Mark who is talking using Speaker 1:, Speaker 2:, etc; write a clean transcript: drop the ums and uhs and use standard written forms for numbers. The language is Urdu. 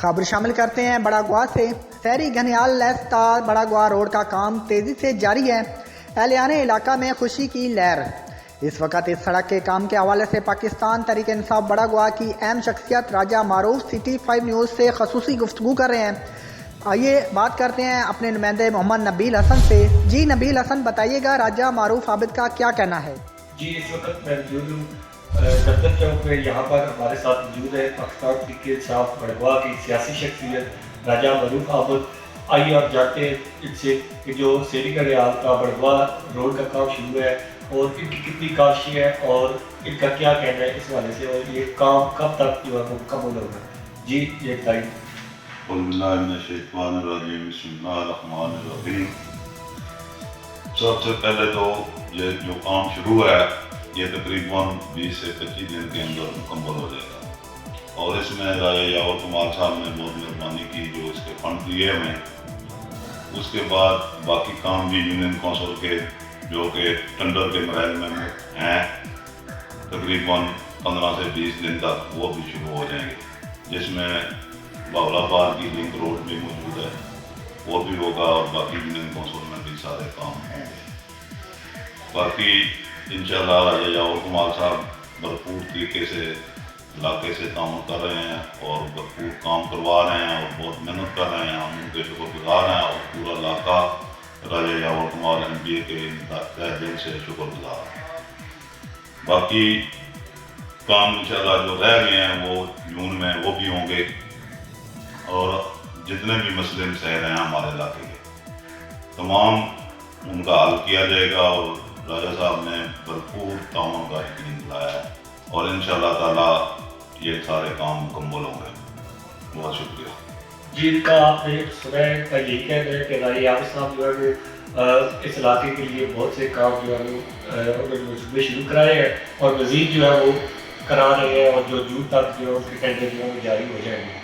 Speaker 1: خبر شامل کرتے ہیں بڑا گوا سے۔ شہری گھنیال لیستا بڑا گوا روڈ کا کام تیزی سے جاری ہے۔ اہلیان علاقہ میں خوشی کی لہر۔ اس وقت اس سڑک کے کام کے حوالے سے پاکستان تحریک انصاف بڑا گوا کی اہم شخصیت راجہ معروف سٹی 5 نیوز سے خصوصی گفتگو کر رہے ہیں۔ آئیے بات کرتے ہیں اپنے نمائندے محمد نبیل حسن سے۔ جی نبیل حسن، بتائیے گا راجہ معروف عابد کا کیا کہنا ہے؟
Speaker 2: جی، اس وقت میں موجود ہوں دفتر چوک میں۔ یہاں پر ہمارے ساتھ موجود ہے پاکستان تحریک انصاف بڑا گوا کی سیاسی شخصیت راجہ معروف عابد۔ آئیے آپ جانتے ہیں ان سے کہ جو شہری گھنیال کا بڑا گوا روڈ کا کام شروع ہے اور ان کی کتنی کاشی ہے اور ان کا کیا کہنا ہے اس حوالے سے، اور یہ کام کب تک جو ہے وہ مکمل ہوگا۔ جی یہ بتائیے۔
Speaker 3: اعوذ باللہ من الشیطان الرجیم، بسم اللہ الرحمن الرحیم۔ سب سے پہلے تو یہ جو کام شروع ہے یہ تقریباً 20 سے 25 دن کے اندر مکمل ہو جائے گا، اور اس میں راجہ یاور کمال صاحب نے بہت مہربانی کی جو اس کے فنڈ دیے ہمیں۔ اس کے بعد باقی کام بھی یونین کونسل کے جو کہ ٹنڈر کے مراحل میں ہیں تقریباً 15 سے 20 دن تک وہ بھی شروع ہو جائیں گے، جس میں باولاباد کی لنک روڈ بھی موجود ہے، وہ بھی ہوگا، اور باقی یونین کونسل میں بھی سارے کام ہوں گے۔ باقی انشاءاللہ راجہ یاور کمال صاحب بھرپور طریقے سے علاقے سے تعاون کر رہے ہیں اور بھرپور کام کروا رہے ہیں اور بہت محنت کر رہے ہیں، ہم ان کے شکر گزار ہیں، اور پورا علاقہ راجہ یاور کمال ایم پی اے کے تہہ دل سے شکر گزار ہے۔ باقی کام انشاءاللہ جو رہ گئے ہیں وہ جون میں وہ بھی ہوں گے، اور جتنے بھی مسئلے مسائل ہیں ہمارے علاقے کے تمام ان کا حل کیا جائے گا، اور راجہ صاحب نے بھرپور تعاون کا یقین دلایا ہے، اور انشاءاللہ تعالی یہ سارے کام مکمل ہوں گے۔ بہت شکریہ۔
Speaker 2: جی، ان کا آپ نے سنا کا یہی کہنا ہے کہ راجہ یاور صاحب جو ہے وہ اس علاقے کے لیے بہت سے کام جو ہے وہ منصوبے شروع کرائے ہیں اور مزید جو ہے وہ کرا رہے ہیں، اور جو جون تک جو ہے اس کے ٹینڈر جو ہے وہ جاری ہو جائیں گے۔